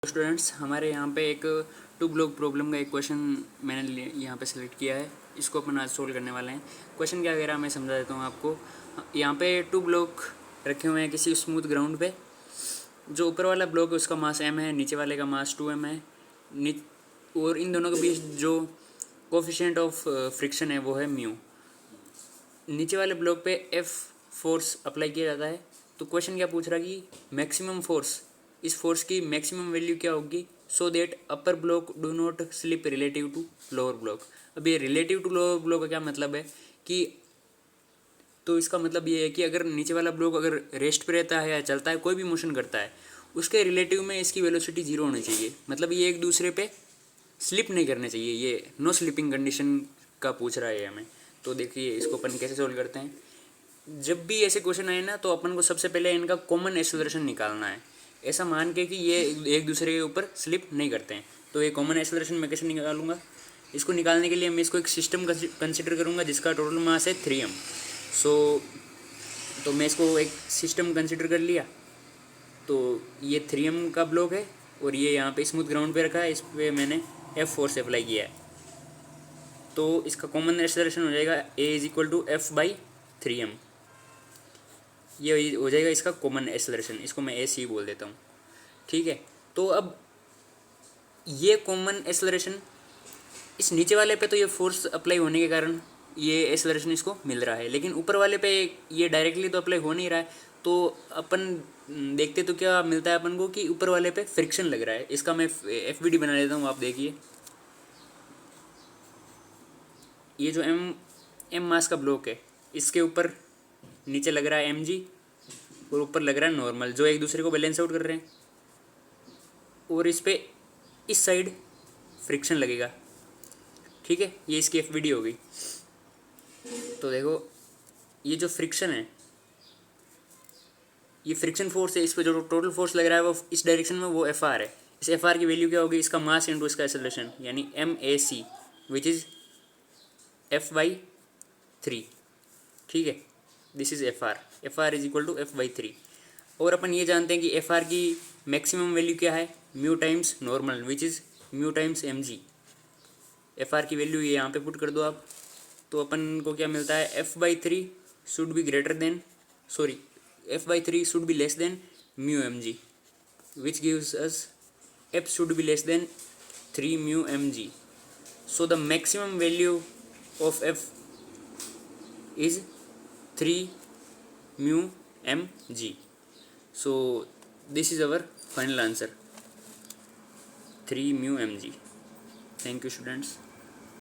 Students, हमारे यहाँ पे एक टू ब्लॉक प्रॉब्लम का एक क्वेश्चन मैंने यहाँ पे सेलेक्ट किया है। इसको अपन आज सोल्व करने वाले हैं। क्वेश्चन क्या कह रहा है मैं समझा देता हूँ आपको। यहाँ पे टू ब्लॉक रखे हुए हैं किसी स्मूथ ग्राउंड पे। जो ऊपर वाला ब्लॉक है उसका मास m है, नीचे वाले का मास 2m है। और इन दोनों के बीच जो कोफिशिएंट ऑफ फ्रिक्शन है वो है म्यू। नीचे वाले ब्लॉक पे F फोर्स अप्लाई किया जाता है। तो क्वेश्चन क्या पूछ रहा है कि मैक्सिमम फोर्स, इस फोर्स की मैक्सिमम वैल्यू क्या होगी so that upper block do not slip relative to lower block. अब ये रिलेटिव टू लोअर ब्लॉक का क्या मतलब है कि, तो इसका मतलब ये है कि अगर नीचे वाला ब्लॉक अगर रेस्ट पे रहता है या चलता है, कोई भी मोशन करता है, उसके रिलेटिव में इसकी वेलोसिटी जीरो होनी चाहिए। मतलब ये एक दूसरे पे स्लिप नहीं करने चाहिए। ये नो स्लिपिंग कंडीशन का पूछ रहा है हमें। तो देखिए इसको अपन कैसे सोल्व करते हैं। जब भी ऐसे क्वेश्चन आए ना, तो अपन को सबसे पहले इनका कॉमन एक्सेलरेशन निकालना है, ऐसा मान के कि ये एक दूसरे के ऊपर स्लिप नहीं करते हैं। तो ये कॉमन एक्सेलरेशन मैं कैसे निकालूंगा, इसको निकालने के लिए मैं इसको एक सिस्टम कंसिडर करूंगा जिसका टोटल मास है 3m। तो मैं इसको एक सिस्टम कंसिडर कर लिया। तो ये 3m का ब्लॉक है और ये यहाँ पे स्मूथ ग्राउंड पे रखा है, इस पर मैंने F फोर्स अप्लाई किया है। तो इसका कॉमन एक्सेलरेशन हो जाएगा A=F/3m। ये हो जाएगा इसका कॉमन एक्सेलरेशन, इसको मैं AC बोल देता हूँ। ठीक है। तो अब ये कॉमन एक्सेलरेशन इस नीचे वाले पे, तो ये फोर्स अप्लाई होने के कारण ये एक्सेलरेशन इसको मिल रहा है, लेकिन ऊपर वाले पे ये डायरेक्टली तो अप्लाई हो नहीं रहा है। तो अपन देखते तो क्या मिलता है अपन को कि ऊपर वाले पे फ्रिक्शन लग रहा है। इसका मैं FBD बना देता हूँ, आप देखिए। ये जो m मास का ब्लॉक है, इसके ऊपर नीचे लग रहा है mg और ऊपर लग रहा है नॉर्मल, जो एक दूसरे को बैलेंस आउट कर रहे हैं। और इस पे इस साइड फ्रिक्शन लगेगा। ठीक है, ये इसकी FBD हो गई। तो देखो ये जो फ्रिक्शन है, ये फ्रिक्शन फोर्स है। इस पे जो टोटल फोर्स लग रहा है वो इस डायरेक्शन में, वो FR है। इस FR की वैल्यू क्या होगी, इसका मास इंटू इसका एक्सेलरेशन, यानी MAC विच इज़ F/3। ठीक है, this is FR is equal to F/3। और अपन ये जानते हैं कि FR की मैक्सिमम वैल्यू क्या है, mu times normal which is mu times mg। FR की वैल्यू ये यहाँ पे पुट कर दो आप। तो अपन को क्या मिलता है, F/3 should be greater than, sorry, F/3 should be less than mu mg which gives us F should be less than 3 mu mg। So the maximum value of F is 3 mu mg. So this is our final answer, 3 mu mg. Thank you students.